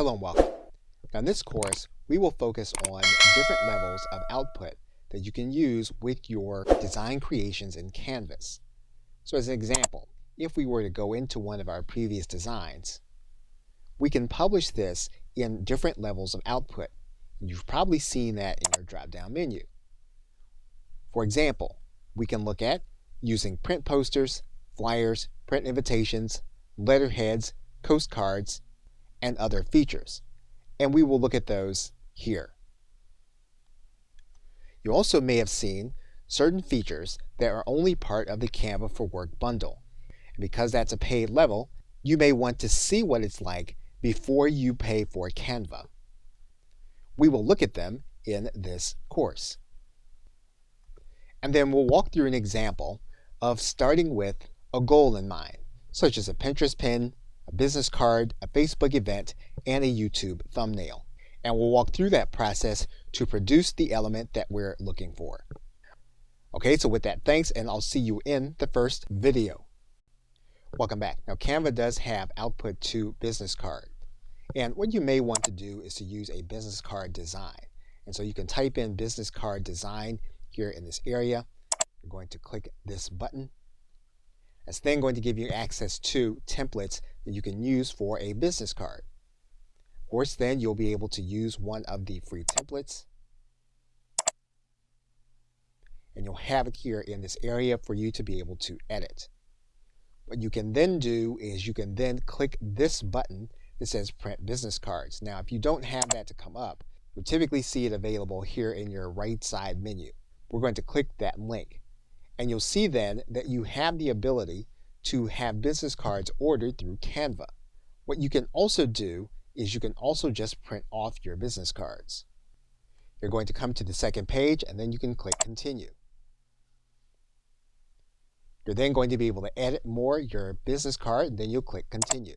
Hello and welcome. Now in this course, we will focus on different levels of output that you can use with your design creations in Canvas. So as an example, if we were to go into one of our previous designs, we can publish this in different levels of output. You've probably seen that in your drop-down menu. For example, we can look at using print posters, flyers, print invitations, letterheads, postcards, and other features. And we will look at those here. You also may have seen certain features that are only part of the Canva for Work bundle. And because that's a paid level, you may want to see what it's like before you pay for Canva. We will look at them in this course. And then we'll walk through an example of starting with a goal in mind, such as a Pinterest pin, a business card, a Facebook event, and a YouTube thumbnail. And we'll walk through that process to produce the element that we're looking for. Okay, so with that, thanks, and I'll see you in the first video. Welcome back. Now, Canva does have output to business card. And what you may want to do is to use a business card design. And so you can type in business card design here in this area. You're going to click this button. It's then going to give you access to templates that you can use for a business card. Of course, then you'll be able to use one of the free templates. And you'll have it here in this area for you to be able to edit. What you can then do is you can then click this button that says Print Business Cards. Now, if you don't have that to come up, you'll typically see it available here in your right side menu. We're going to click that link. And you'll see then that you have the ability to have business cards ordered through Canva. What you can also do is you can also just print off your business cards. You're going to come to the second page and then you can click Continue. You're then going to be able to edit more your business card, and then you'll click Continue.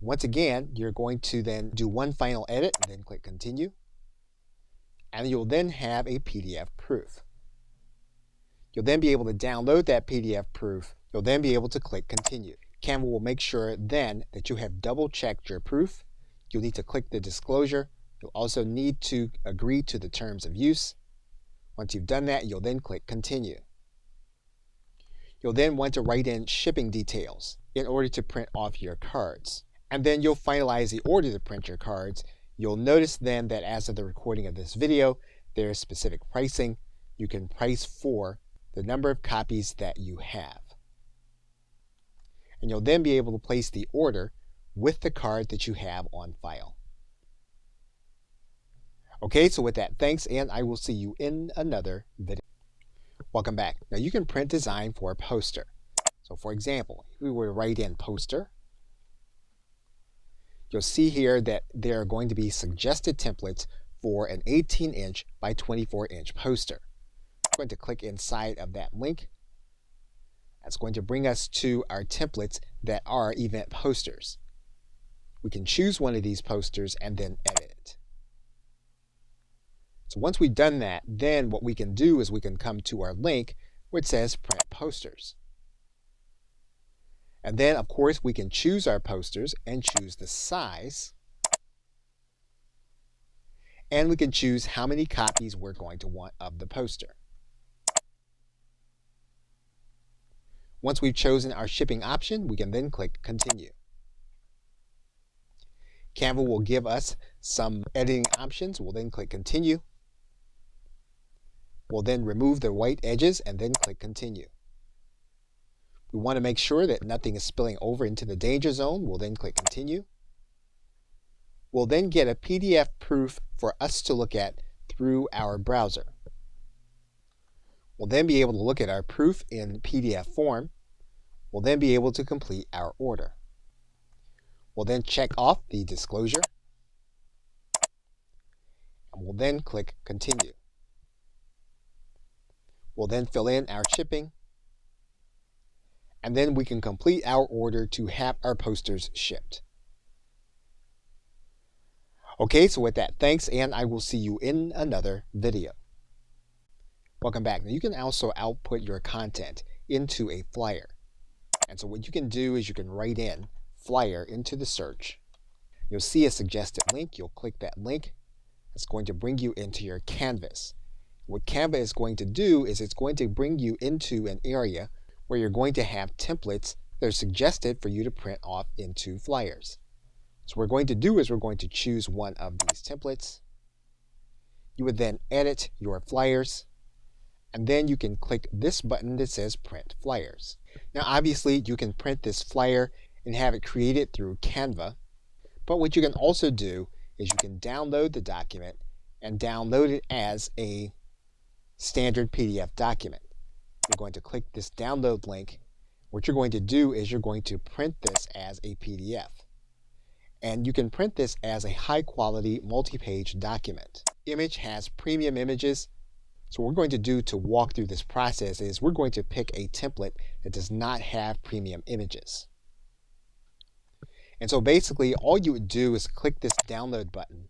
Once again, you're going to then do one final edit and then click Continue. And you'll then have a PDF proof. You'll then be able to download that PDF proof. You'll then be able to click Continue. Canva will make sure then that you have double-checked your proof. You'll need to click the disclosure. You'll also need to agree to the terms of use. Once you've done that, you'll then click Continue. You'll then want to write in shipping details in order to print off your cards. And then you'll finalize the order to print your cards. You'll notice then that as of the recording of this video, there's specific pricing. You can price for the number of copies that you have. And you'll then be able to place the order with the card that you have on file. Okay, so with that, thanks, and I will see you in another video. Welcome back. Now you can print design for a poster. So for example, if we were to write in poster, you'll see here that there are going to be suggested templates for an 18-inch by 24-inch poster. I'm going to click inside of that link. That's going to bring us to our templates that are event posters. We can choose one of these posters and then edit it. So once we've done that, then what we can do is we can come to our link where it says Print Posters. And then, of course, we can choose our posters and choose the size. And we can choose how many copies we're going to want of the poster. Once we've chosen our shipping option, we can then click Continue. Canva will give us some editing options. We'll then click Continue. We'll then remove the white edges and then click Continue. We want to make sure that nothing is spilling over into the danger zone. We'll then click Continue. We'll then get a PDF proof for us to look at through our browser. We'll then be able to look at our proof in PDF form. We'll then be able to complete our order. We'll then check off the disclosure. And we'll then click Continue. We'll then fill in our shipping. And then we can complete our order to have our posters shipped. Okay, so with that, thanks, and I will see you in another video. Welcome back. Now you can also output your content into a flyer. And so what you can do is you can write in flyer into the search, you'll see a suggested link. You'll click that link. It's going to bring you into your canvas. What Canva is going to do is it's going to bring you into an area where you're going to have templates that are suggested for you to print off into flyers. So what we're going to do is we're going to choose one of these templates. You would then edit your flyers, and then you can click this button that says Print Flyers. Now obviously you can print this flyer and have it created through Canva, but what you can also do is you can download the document and download it as a standard PDF document. You're going to click this download link. What you're going to do is you're going to print this as a PDF. And you can print this as a high-quality multi-page document. Image has premium images. So what we're going to do to walk through this process is we're going to pick a template that does not have premium images. And so basically all you would do is click this download button.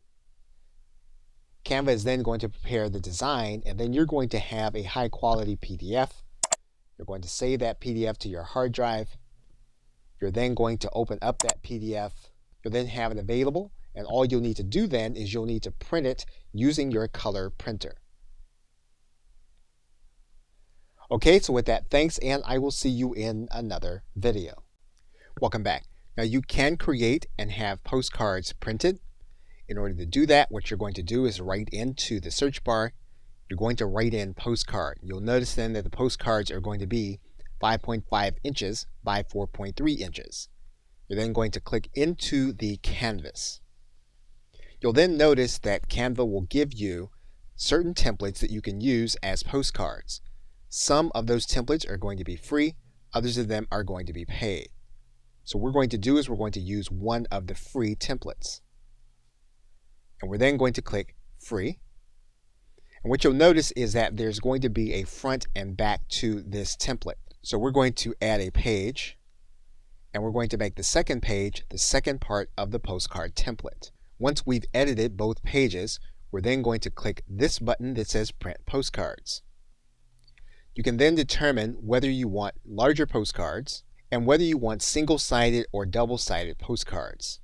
Canva is then going to prepare the design, and then you're going to have a high-quality PDF. You're going to save that PDF to your hard drive. You're then going to open up that PDF. You'll then have it available, and all you'll need to do then is you'll need to print it using your color printer. Okay, so with that, thanks, and I will see you in another video. Welcome back. Now you can create and have postcards printed. In order to do that, what you're going to do is write into the search bar. You're going to write in postcard. You'll notice then that the postcards are going to be 5.5 inches by 4.3 inches. You're then going to click into the canvas. You'll then notice that Canva will give you certain templates that you can use as postcards. Some of those templates are going to be free, others of them are going to be paid. So what we're going to do is we're going to use one of the free templates. And we're then going to click free. And what you'll notice is that there's going to be a front and back to this template. So we're going to add a page, and we're going to make the second page the second part of the postcard template. Once we've edited both pages, we're then going to click this button that says Print Postcards. You can then determine whether you want larger postcards and whether you want single-sided or double-sided postcards.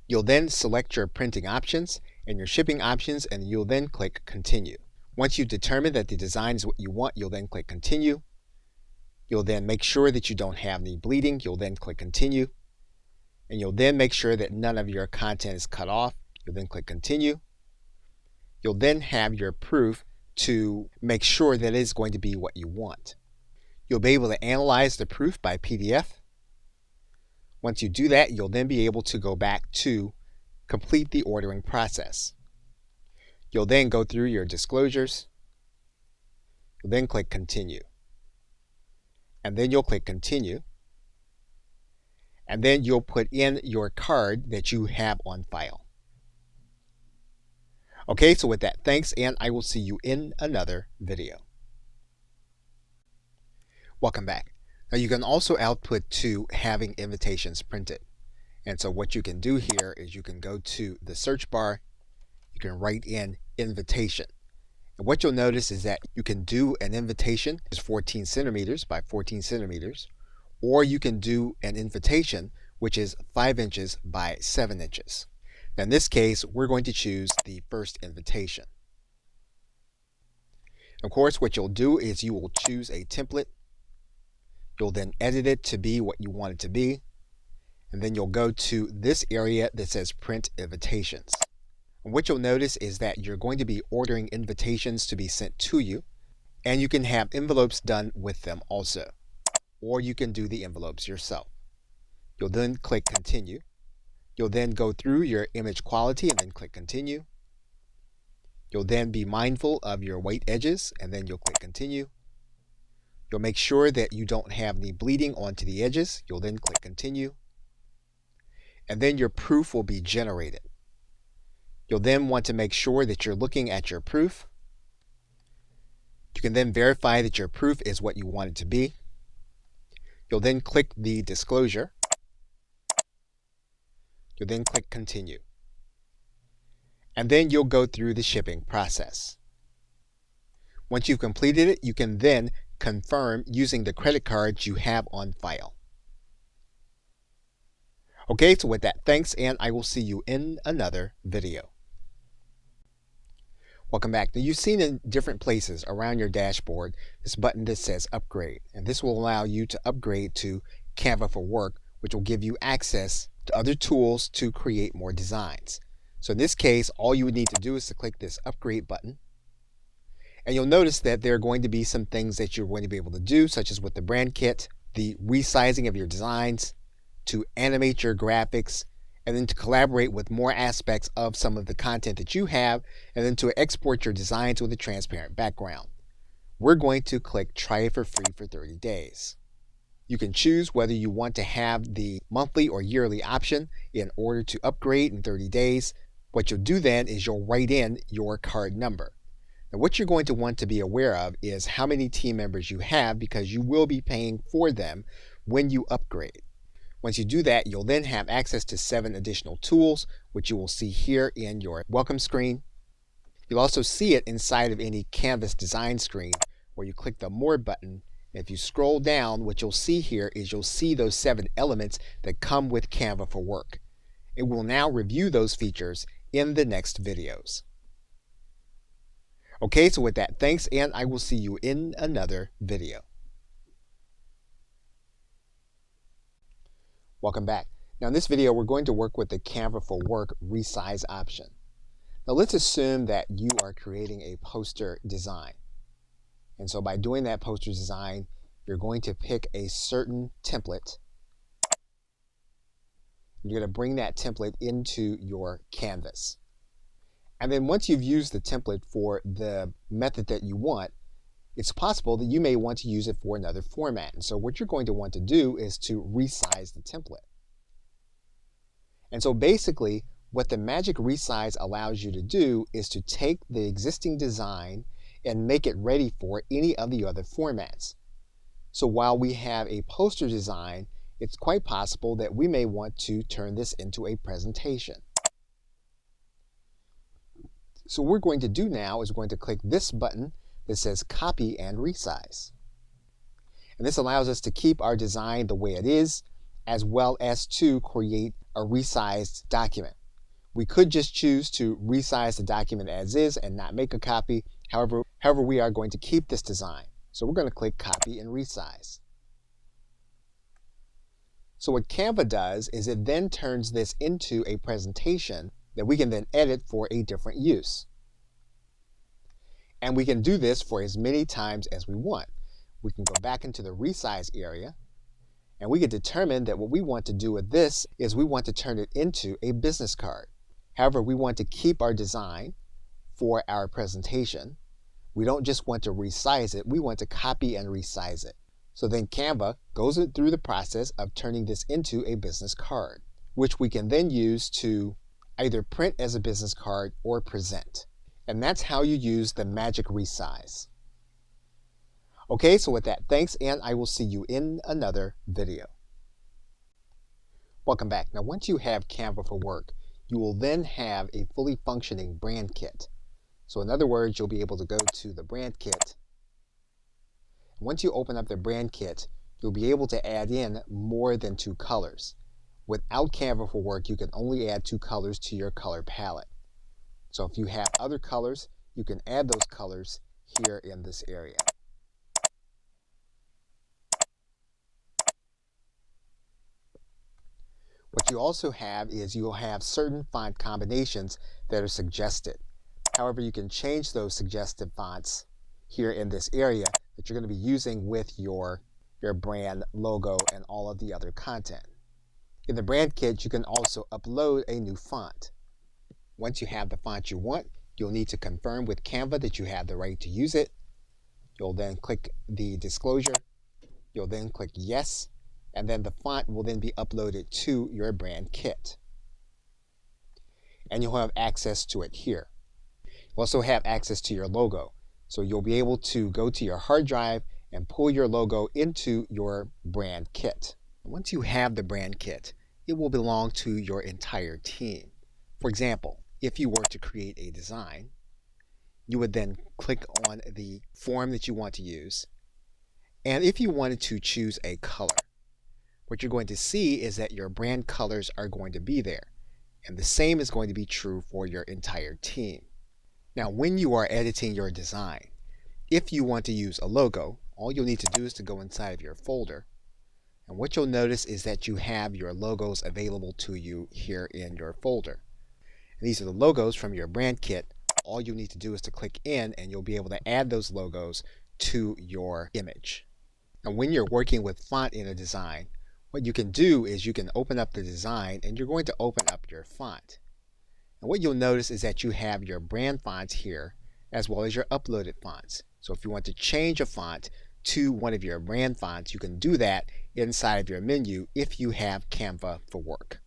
You'll then select your printing options and your shipping options, and you'll then click Continue. Once you've determined that the design is what you want, you'll then click Continue. You'll then make sure that you don't have any bleeding. You'll then click Continue. And you'll then make sure that none of your content is cut off. You'll then click Continue. You'll then have your proof to make sure that it is going to be what you want. You'll be able to analyze the proof by PDF. Once you do that, you'll then be able to go back to complete the ordering process. You'll then go through your disclosures. You'll then click Continue. And then you'll click Continue. And then you'll put in your card that you have on file. Okay, so with that, thanks, and I will see you in another video. Welcome back. Now you can also output to having invitations printed. And so what you can do here is you can go to the search bar, you can write in invitation. And what you'll notice is that you can do an invitation is 14 centimeters by 14 centimeters, or you can do an invitation which is 5 inches by 7 inches. Now in this case, we're going to choose the first invitation. Of course, what you'll do is you will choose a template. You'll then edit it to be what you want it to be. And then you'll go to this area that says Print Invitations. And what you'll notice is that you're going to be ordering invitations to be sent to you. And you can have envelopes done with them also. Or you can do the envelopes yourself. You'll then click Continue. You'll then go through your image quality and then click Continue. You'll then be mindful of your white edges and then you'll click Continue. You'll make sure that you don't have any bleeding onto the edges. You'll then click Continue. And then your proof will be generated. You'll then want to make sure that you're looking at your proof. You can then verify that your proof is what you want it to be. You'll then click the disclosure. You'll then click Continue. And then you'll go through the shipping process. Once you've completed it, you can then confirm using the credit cards you have on file. Okay, so with that, thanks, and I will see you in another video. Welcome back. Now, you've seen in different places around your dashboard this button that says Upgrade, and this will allow you to upgrade to Canva for Work, which will give you access to other tools to create more designs. So in this case, all you would need to do is to click this Upgrade button, and you'll notice that there are going to be some things that you're going to be able to do, such as with the brand kit, the resizing of your designs, to animate your graphics, and then to collaborate with more aspects of some of the content that you have, and then to export your designs with a transparent background. We're going to click Try it for free for 30 days. You can choose whether you want to have the monthly or yearly option in order to upgrade in 30 days. What you'll do then is you'll write in your card number. Now, what you're going to want to be aware of is how many team members you have, because you will be paying for them when you upgrade. Once you do that, you'll then have access to 7 additional tools, which you will see here in your welcome screen. You'll also see it inside of any Canvas design screen where you click the More button. If you scroll down, what you'll see here is you'll see those 7 elements that come with Canva for Work. It will now review those features in the next videos. Okay, so with that, thanks, and I will see you in another video. Welcome back. Now in this video, we're going to work with the Canva for Work resize option. Now let's assume that you are creating a poster design. And so by doing that poster design, you're going to pick a certain template. You're going to bring that template into your canvas. And then once you've used the template for the method that you want, it's possible that you may want to use it for another format. And so what you're going to want to do is to resize the template. And so basically, what the magic resize allows you to do is to take the existing design and make it ready for any of the other formats. So while we have a poster design, it's quite possible that we may want to turn this into a presentation. So what we're going to do now is we're going to click this button that says Copy and Resize. And this allows us to keep our design the way it is, as well as to create a resized document. We could just choose to resize the document as is and not make a copy. However, we are going to keep this design. So we're going to click Copy and Resize. So what Canva does is it then turns this into a presentation that we can then edit for a different use. And we can do this for as many times as we want. We can go back into the resize area, and we can determine that what we want to do with this is we want to turn it into a business card. However, we want to keep our design for our presentation. We don't just want to resize it, we want to copy and resize it. So then Canva goes through the process of turning this into a business card, which we can then use to either print as a business card or present. And that's how you use the magic resize. Okay, so with that, thanks, and I will see you in another video. Welcome back. Now once you have Canva for Work, you will then have a fully functioning brand kit. So in other words, you'll be able to go to the brand kit. Once you open up the brand kit, you'll be able to add in more than 2 colors. Without Canva for Work, you can only add 2 colors to your color palette. So if you have other colors, you can add those colors here in this area. What you also have is you'll have certain font combinations that are suggested. However, you can change those suggested fonts here in this area that you're going to be using with your brand logo and all of the other content. In the brand kit, you can also upload a new font. Once you have the font you want, you'll need to confirm with Canva that you have the right to use it. You'll then click the disclosure. You'll then click yes, and then the font will then be uploaded to your brand kit. And you'll have access to it here. You'll also have access to your logo. So you'll be able to go to your hard drive and pull your logo into your brand kit. Once you have the brand kit, it will belong to your entire team. For example, if you were to create a design, you would then click on the form that you want to use. And if you wanted to choose a color, what you're going to see is that your brand colors are going to be there. And the same is going to be true for your entire team. Now, when you are editing your design, if you want to use a logo, all you'll need to do is to go inside of your folder. And what you'll notice is that you have your logos available to you here in your folder. And these are the logos from your brand kit. All you need to do is to click in and you'll be able to add those logos to your image. And when you're working with font in a design, what you can do is you can open up the design and you're going to open up your font. And what you'll notice is that you have your brand fonts here as well as your uploaded fonts. So if you want to change a font to one of your brand fonts, you can do that inside of your menu if you have Canva for Work.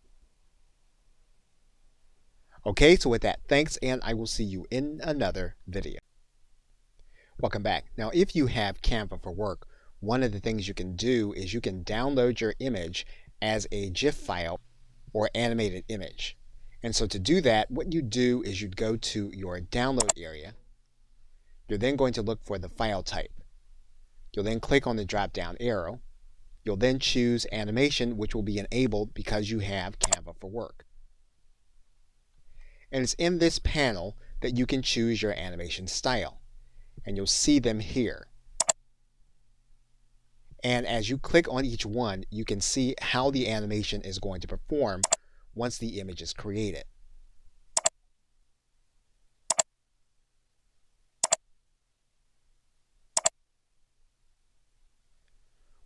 Okay, so with that, thanks, and I will see you in another video. Welcome back. Now, if you have Canva for Work, one of the things you can do is you can download your image as a GIF file or animated image. And so to do that, what you do is you'd go to your download area. You're then going to look for the file type. You'll then click on the drop-down arrow. You'll then choose animation, which will be enabled because you have Canva for Work. And it's in this panel that you can choose your animation style. And you'll see them here. And as you click on each one, you can see how the animation is going to perform once the image is created.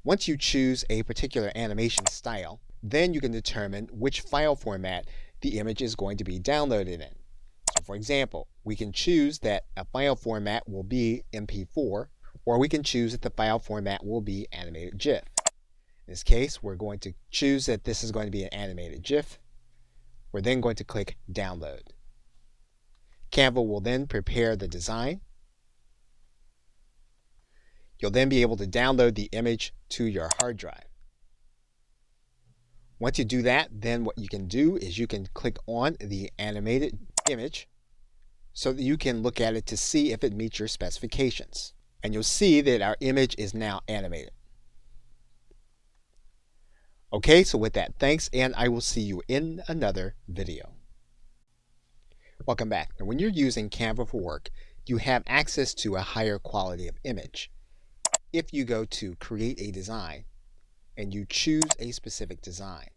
Once you choose a particular animation style, then you can determine which file format the image is going to be downloaded in. So for example, we can choose that a file format will be MP4, or we can choose that the file format will be animated GIF. In this case, we're going to choose that this is going to be an animated GIF. We're then going to click Download. Canva will then prepare the design. You'll then be able to download the image to your hard drive. Once you do that, then what you can do is you can click on the animated image so that you can look at it to see if it meets your specifications. And you'll see that our image is now animated. Okay, so with that, thanks, and I will see you in another video. Welcome back. Now, when you're using Canva for Work, you have access to a higher quality of image. If you go to Create a Design and you choose a specific design,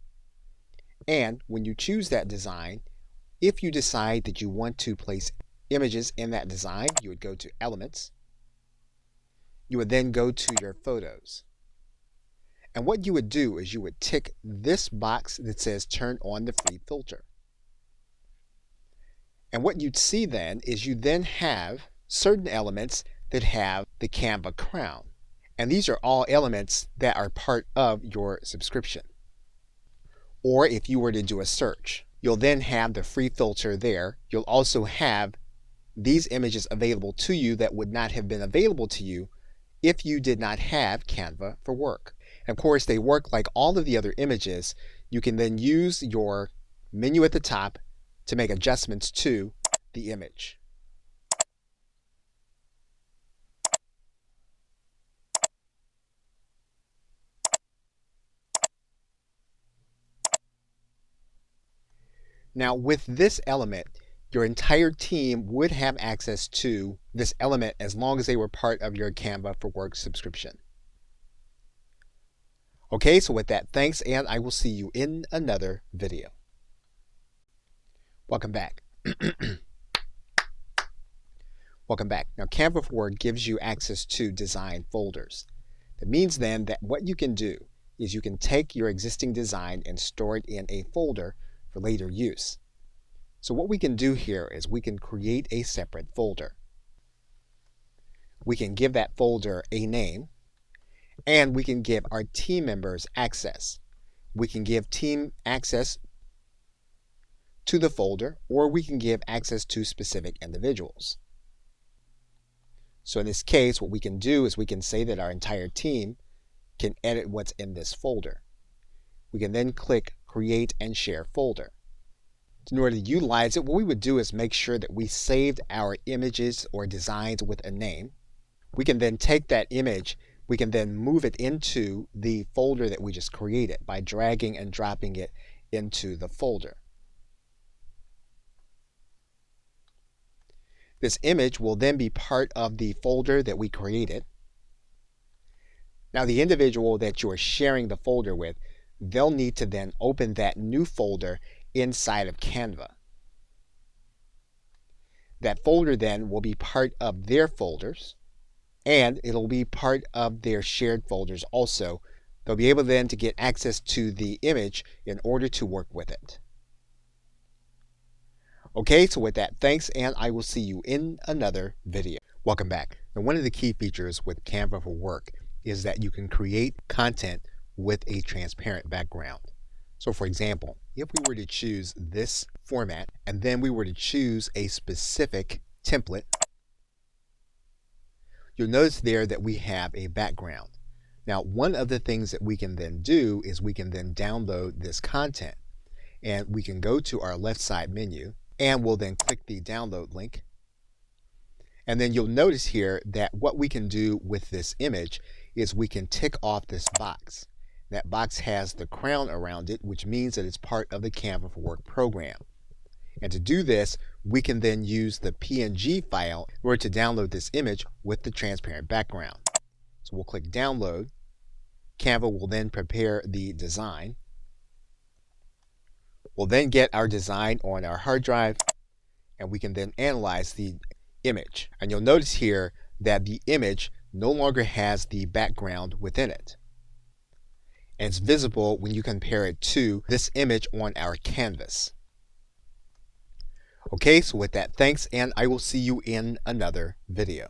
and when you choose that design, if you decide that you want to place images in that design, you would go to Elements. You would then go to your photos. And what you would do is you would tick this box that says turn on the free filter. And what you'd see then is you then have certain elements that have the Canva crown. And these are all elements that are part of your subscription. Or if you were to do a search, you'll then have the free filter there. You'll also have these images available to you that would not have been available to you if you did not have Canva for Work. And of course, they work like all of the other images. You can then use your menu at the top to make adjustments to the image. Now, with this element, your entire team would have access to this element as long as they were part of your Canva for Work subscription. Okay, so with that, thanks, and I will see you in another video. Welcome back. Welcome back. Now, Canva for Work gives you access to design folders. That means then that what you can do is you can take your existing design and store it in a folder for later use. So what we can do here is we can create a separate folder. We can give that folder a name, and we can give our team members access. We can give team access to the folder, or we can give access to specific individuals. So in this case, what we can do is we can say that our entire team can edit what's in this folder. We can then click Create and Share Folder. In order to utilize it, what we would do is make sure that we saved our images or designs with a name. We can then take that image, we can then move it into the folder that we just created by dragging and dropping it into the folder. This image will then be part of the folder that we created. Now the individual that you are sharing the folder with, they'll need to then open that new folder inside of Canva. That folder then will be part of their folders, and it'll be part of their shared folders also. They'll be able then to get access to the image in order to work with it. Okay, so with that, thanks, and I will see you in another video. Welcome back. Now, one of the key features with Canva for Work is that you can create content with a transparent background. So for example, if we were to choose this format and then we were to choose a specific template, you'll notice there that we have a background. Now, one of the things that we can then do is we can then download this content, and we can go to our left side menu and we'll then click the download link. And then you'll notice here that what we can do with this image is we can tick off this box. That box has the crown around it, which means that it's part of the Canva for Work program. And to do this, we can then use the PNG file in order to download this image with the transparent background. So we'll click download. Canva will then prepare the design. We'll then get our design on our hard drive, and we can then analyze the image. And you'll notice here that the image no longer has the background within it. And it's visible when you compare it to this image on our canvas. Okay, so with that, thanks, and I will see you in another video.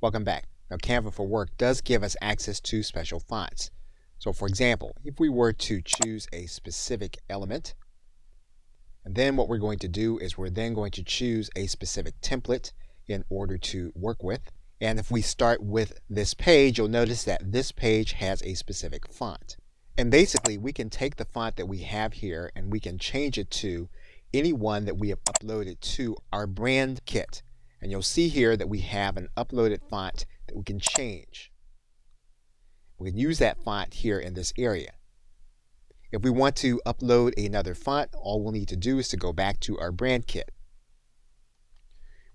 Welcome back. Now, Canva for Work does give us access to special fonts. So for example, if we were to choose a specific element, and then what we're going to do is we're then going to choose a specific template in order to work with. And if we start with this page, you'll notice that this page has a specific font. And basically, we can take the font that we have here and we can change it to any one that we have uploaded to our brand kit. And you'll see here that we have an uploaded font that we can change. We can use that font here in this area. If we want to upload another font, all we'll need to do is to go back to our brand kit.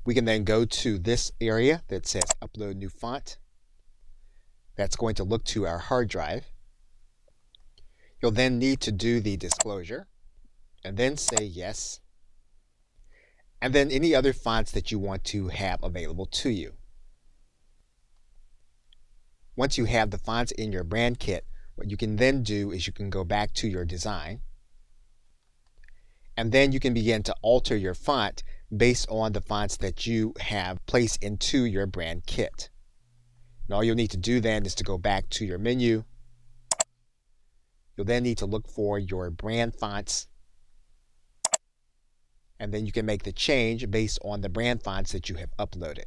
We can then go to this area that says Upload New Font. That's going to look to our hard drive. You'll then need to do the disclosure and then say yes. And then any other fonts that you want to have available to you. Once you have the fonts in your brand kit, what you can then do is you can go back to your design, and then you can begin to alter your font based on the fonts that you have placed into your brand kit. And all you'll need to do then is to go back to your menu. You'll then need to look for your brand fonts, and then you can make the change based on the brand fonts that you have uploaded.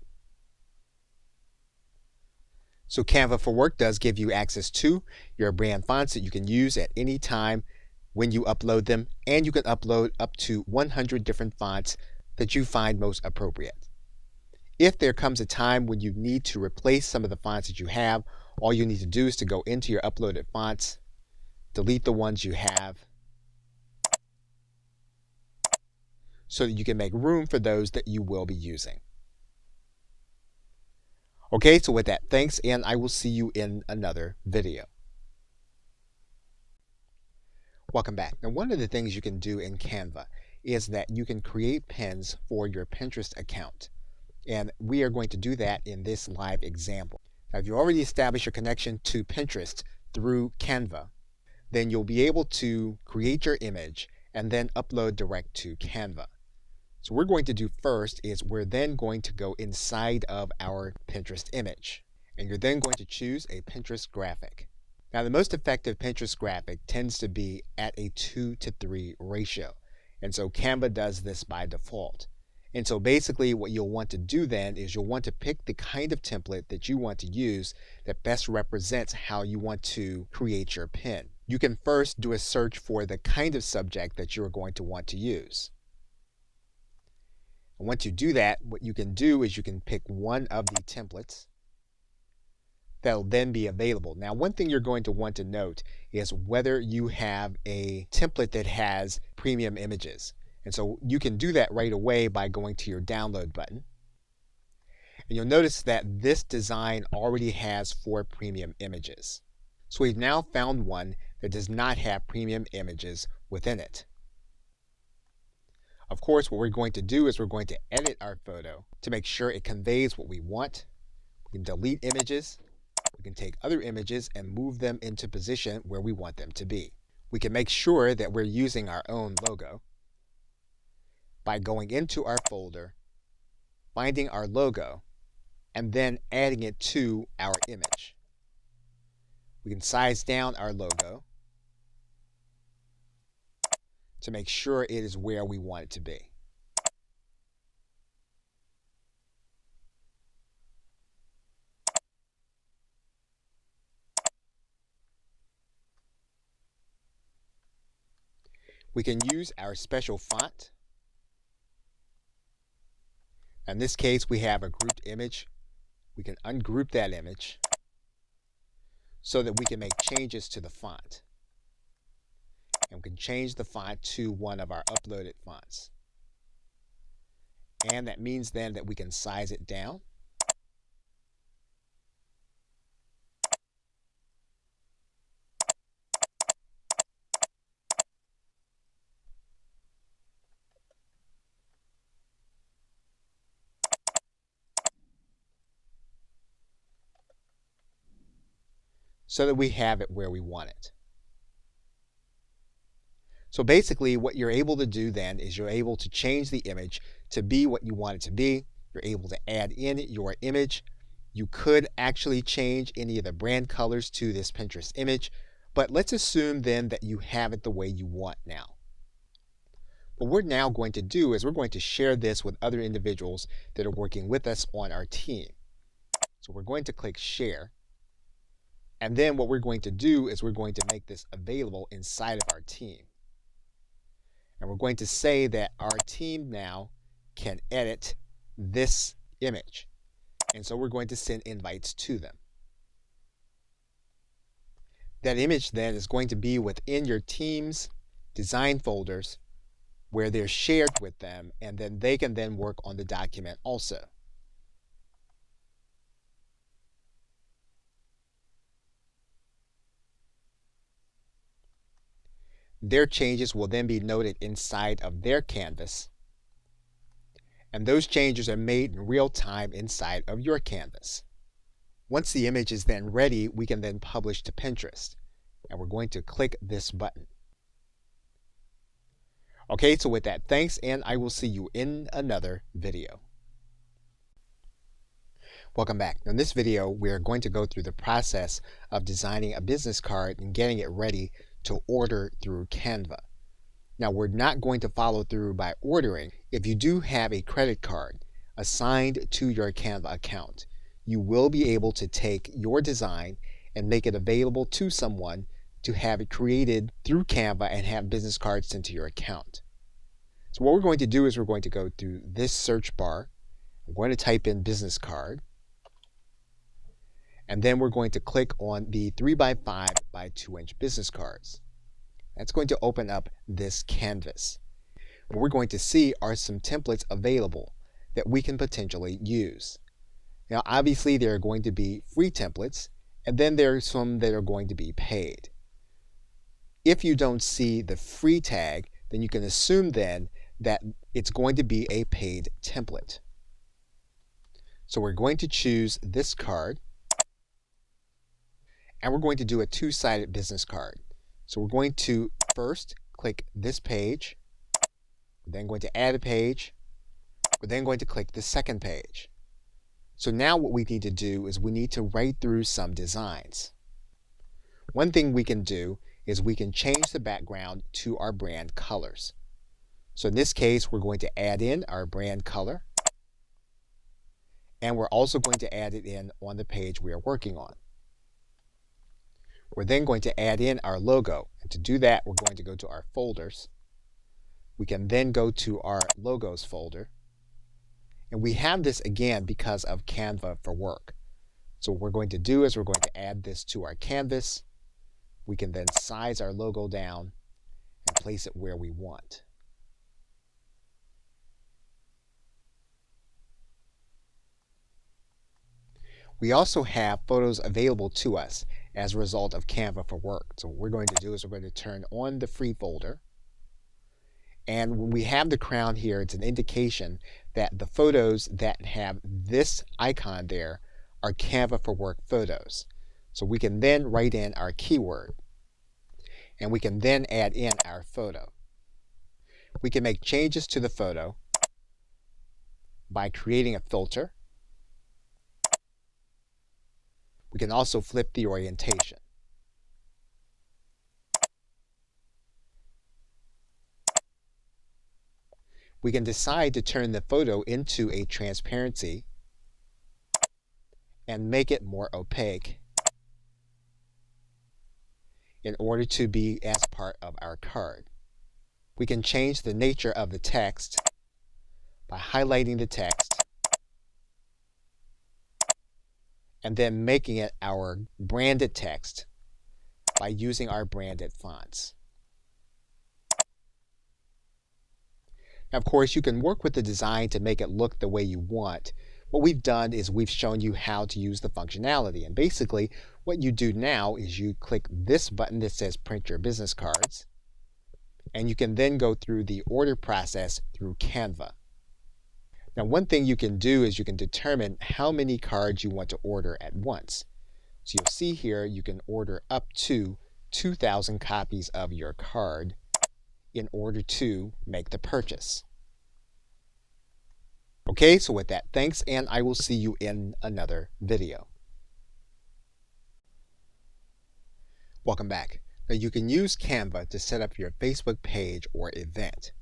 So Canva for Work does give you access to your brand fonts that you can use at any time when you upload them, and you can upload up to 100 different fonts that you find most appropriate. If there comes a time when you need to replace some of the fonts that you have, all you need to do is to go into your uploaded fonts, delete the ones you have, so that you can make room for those that you will be using. Okay, so with that, thanks, and I will see you in another video. Welcome back. Now, one of the things you can do in Canva is that you can create pins for your Pinterest account. And we are going to do that in this live example. Now, if you already established your connection to Pinterest through Canva, then you'll be able to create your image and then upload direct to Canva. So what we're going to do first is we're then going to go inside of our Pinterest image, and you're then going to choose a Pinterest graphic. Now, the most effective Pinterest graphic tends to be at a 2:3 ratio, and so Canva does this by default. And so basically what you'll want to do then is you'll want to pick the kind of template that you want to use that best represents how you want to create your pin. You can first do a search for the kind of subject that you're going to want to use. And once you do that, what you can do is you can pick one of the templates that will then be available. Now, one thing you're going to want to note is whether you have a template that has premium images. And so you can do that right away by going to your download button. And you'll notice that this design already has 4 premium images. So we've now found one that does not have premium images within it. Of course, what we're going to do is we're going to edit our photo to make sure it conveys what we want. We can delete images. We can take other images and move them into position where we want them to be. We can make sure that we're using our own logo by going into our folder, finding our logo, and then adding it to our image. We can size down our logo to make sure it is where we want it to be. We can use our special font. In this case, we have a grouped image. We can ungroup that image so that we can make changes to the font. And we can change the font to one of our uploaded fonts. And that means then that we can size it down. So that we have it where we want it. So basically what you're able to do then is you're able to change the image to be what you want it to be. You're able to add in your image. You could actually change any of the brand colors to this Pinterest image, but let's assume then that you have it the way you want now. What we're now going to do is we're going to share this with other individuals that are working with us on our team. So we're going to click Share. And then what we're going to do is we're going to make this available inside of our team. And we're going to say that our team now can edit this image. And so we're going to send invites to them. That image then is going to be within your team's design folders where they're shared with them, and then they can then work on the document also. Their changes will then be noted inside of their canvas, and those changes are made in real time inside of your canvas. Once the image is then ready, we can then publish to Pinterest, and we're going to click this button. Okay, so with that, thanks, and I will see you in another video. Welcome back. In this video, we're going to go through the process of designing a business card and getting it ready to order through Canva. Now, we're not going to follow through by ordering. If you do have a credit card assigned to your Canva account, you will be able to take your design and make it available to someone to have it created through Canva and have business cards sent to your account. So what we're going to do is we're going to go through this search bar. I'm going to type in business card. And then we're going to click on the 3x5 by 2 inch business cards. That's going to open up this canvas. What we're going to see are some templates available that we can potentially use. Now, obviously, there are going to be free templates, and then there are some that are going to be paid. If you don't see the free tag, then you can assume then that it's going to be a paid template. So we're going to choose this card, and we're going to do a 2-sided business card. So we're going to first click this page, we're then going to add a page, we're then going to click the second page. So now what we need to do is we need to write through some designs. One thing we can do is we can change the background to our brand colors. So in this case, we're going to add in our brand color, and we're also going to add it in on the page we are working on. We're then going to add in our logo, and to do that, we're going to go to our folders. We can then go to our logos folder, And we have this again because of Canva for Work. So what we're going to do is we're going to add this to our canvas. We can then size our logo down and place it where we want. We also have photos available to us as a result of Canva for Work. So what we're going to do is we're going to turn on the free folder. And when we have the crown here, it's an indication that the photos that have this icon there are Canva for Work photos. So we can then write in our keyword. And we can then add in our photo. We can make changes to the photo by creating a filter. We can also flip the orientation. We can decide to turn the photo into a transparency and make it more opaque in order to be as part of our card. We can change the nature of the text by highlighting the text and then making it our branded text by using our branded fonts. Now, of course, you can work with the design to make it look the way you want. What we've done is we've shown you how to use the functionality. And basically, what you do now is you click this button that says Print Your Business Cards. And you can then go through the order process through Canva. Now, one thing you can do is you can determine how many cards you want to order at once. So you'll see here you can order up to 2,000 copies of your card in order to make the purchase. Okay, so with that, thanks, and I will see you in another video. Welcome back. Now you can use Canva to set up your Facebook page or event.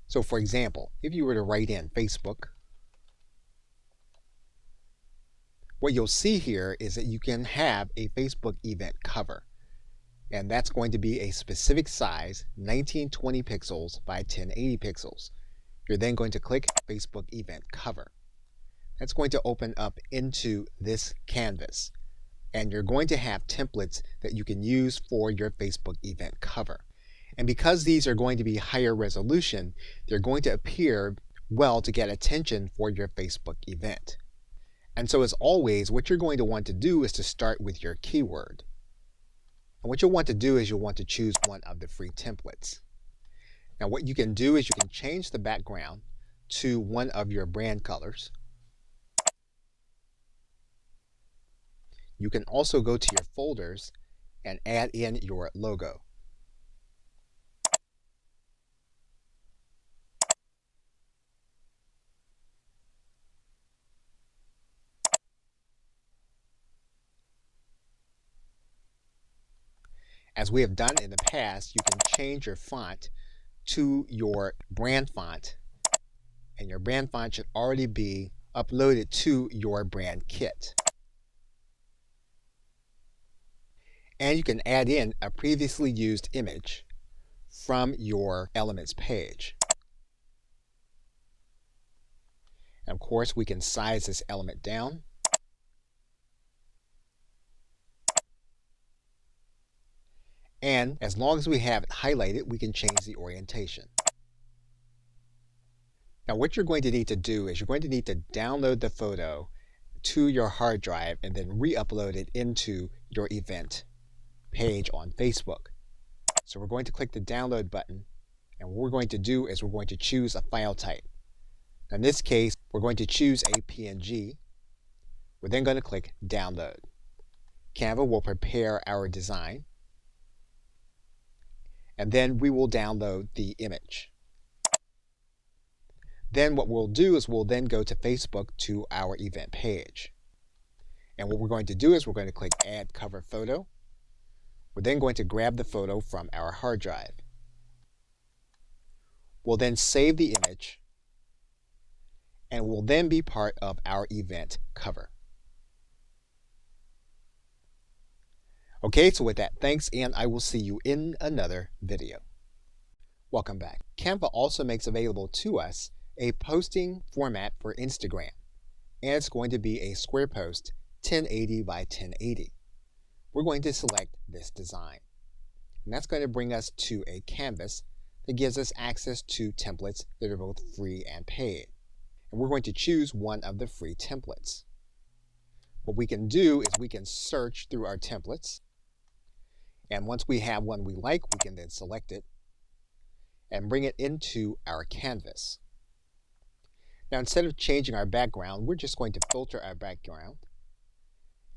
So for example, if you were to write in Facebook, what you'll see here is that you can have a Facebook event cover. And that's going to be a specific size, 1920 pixels by 1080 pixels. You're then going to click Facebook event cover. That's going to open up into this canvas. And you're going to have templates that you can use for your Facebook event cover. And because these are going to be higher resolution, they're going to appear well to get attention for your Facebook event. And so as always, what you're going to want to do is to start with your keyword. And what you'll want to do is you'll want to choose one of the free templates. Now what you can do is you can change the background to one of your brand colors. You can also go to your folders and add in your logo. As we have done in the past, you can change your font to your brand font, and your brand font should already be uploaded to your brand kit. And you can add in a previously used image from your Elements page. And of course, we can size this element down. And as long as we have it highlighted, we can change the orientation. Now what you're going to need to do is you're going to need to download the photo to your hard drive and then re-upload it into your event page on Facebook. So we're going to click the download button, and what we're going to do is we're going to choose a file type. In this case, we're going to choose a PNG. We're then going to click download. Canva will prepare our design, and then we will download the image. Then what we'll do is we'll then go to Facebook to our event page. And what we're going to do is we're going to click Add Cover Photo. We're then going to grab the photo from our hard drive. We'll then save the image, and will then be part of our event cover. Okay, so with that, thanks, and I will see you in another video. Welcome back. Canva also makes available to us a posting format for Instagram, and it's going to be a square post 1080 by 1080. We're going to select this design, and that's going to bring us to a canvas that gives us access to templates that are both free and paid. And we're going to choose one of the free templates. What we can do is we can search through our templates, and once we have one we like, we can then select it and bring it into our canvas. Now, instead of changing our background, we're just going to filter our background.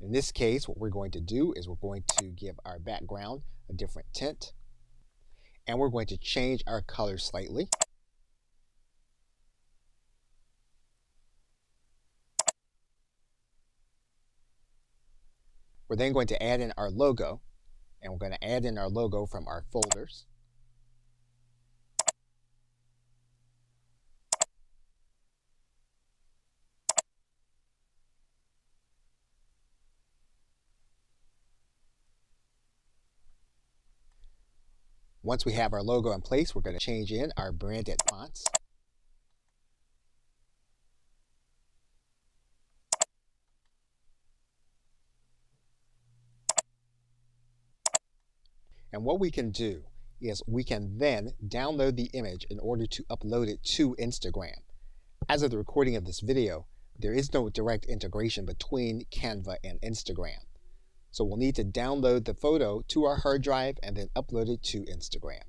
In this case, what we're going to do is we're going to give our background a different tint, and we're going to change our color slightly. We're then going to add in our logo, and we're going to add in our logo from our folders. Once we have our logo in place, we're going to change in our branded fonts. And what we can do is we can then download the image in order to upload it to Instagram. As of the recording of this video, there is no direct integration between Canva and Instagram. So we'll need to download the photo to our hard drive and then upload it to Instagram.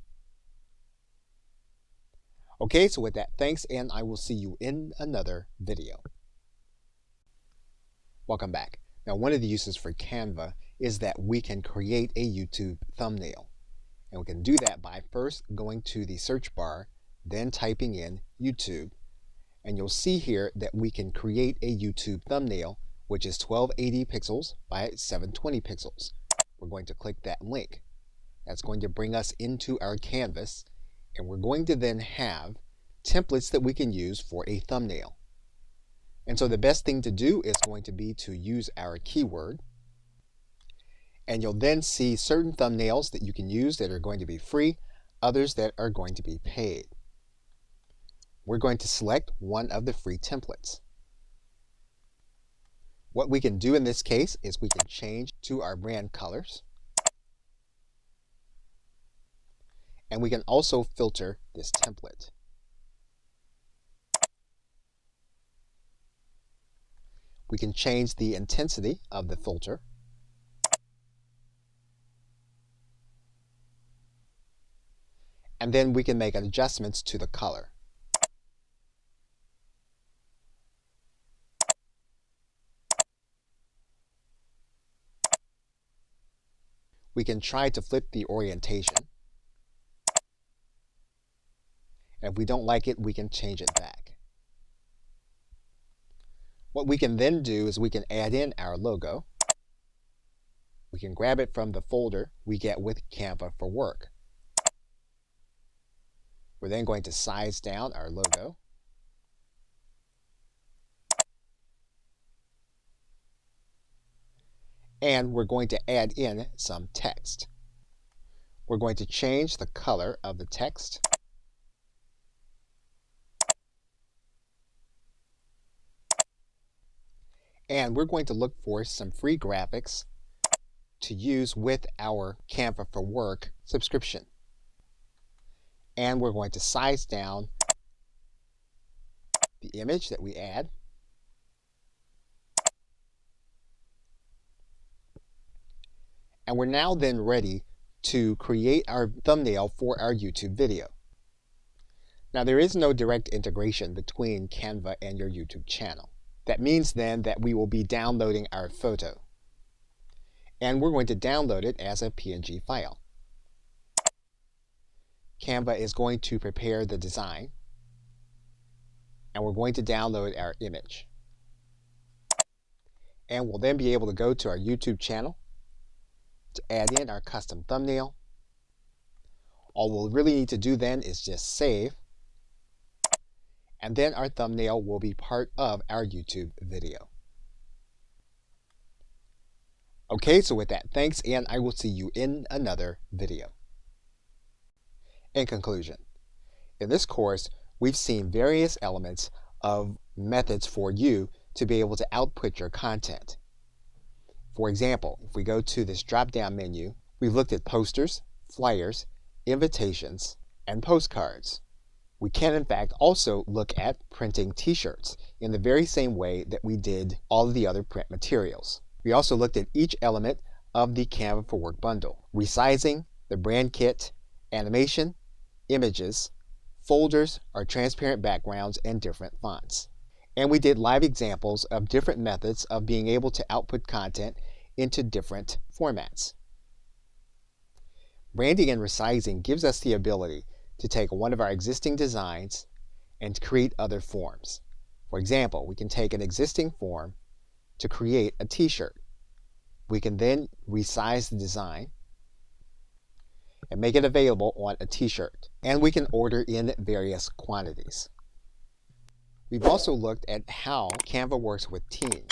Okay, so with that, thanks, and I will see you in another video. Welcome back. Now, one of the uses for Canva is that we can create a YouTube thumbnail. And we can do that by first going to the search bar, then typing in YouTube. And you'll see here that we can create a YouTube thumbnail, which is 1280 pixels by 720 pixels. We're going to click that link. That's going to bring us into our canvas, and we're going to then have templates that we can use for a thumbnail. And so the best thing to do is going to be to use our keyword, and you'll then see certain thumbnails that you can use that are going to be free, others that are going to be paid. We're going to select one of the free templates. What we can do in this case is we can change to our brand colors, and we can also filter this template. We can change the intensity of the filter, and then we can make adjustments to the color. We can try to flip the orientation, and if we don't like it, we can change it back. What we can then do is we can add in our logo. We can grab it from the folder we get with Canva for Work. We're then going to size down our logo. And we're going to add in some text. We're going to change the color of the text. And we're going to look for some free graphics to use with our Canva for Work subscription. And we're going to size down the image that we add. And we're now then ready to create our thumbnail for our YouTube video. Now, there is no direct integration between Canva and your YouTube channel. That means then that we will be downloading our photo. And we're going to download it as a PNG file. Canva is going to prepare the design, and we're going to download our image. And we'll then be able to go to our YouTube channel to add in our custom thumbnail. All we'll really need to do then is just save, and then our thumbnail will be part of our YouTube video. Okay, so with that, thanks, and I will see you in another video. In conclusion, in this course, we've seen various elements of methods for you to be able to output your content. For example, if we go to this drop-down menu, we've looked at posters, flyers, invitations, and postcards. We can in fact also look at printing t-shirts in the very same way that we did all of the other print materials. We also looked at each element of the Canva for Work bundle: resizing, the brand kit, animation, images, folders, our transparent backgrounds, and different fonts. And we did live examples of different methods of being able to output content into different formats. Branding and resizing gives us the ability to take one of our existing designs and create other forms. For example, we can take an existing form to create a t-shirt. We can then resize the design and make it available on a t-shirt. And we can order in various quantities. We've also looked at how Canva works with teams.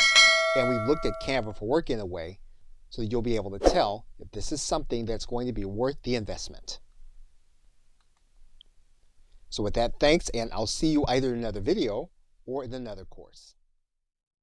And we've looked at Canva for Work in a way so that you'll be able to tell if this is something that's going to be worth the investment. So with that, thanks, and I'll see you either in another video or in another course.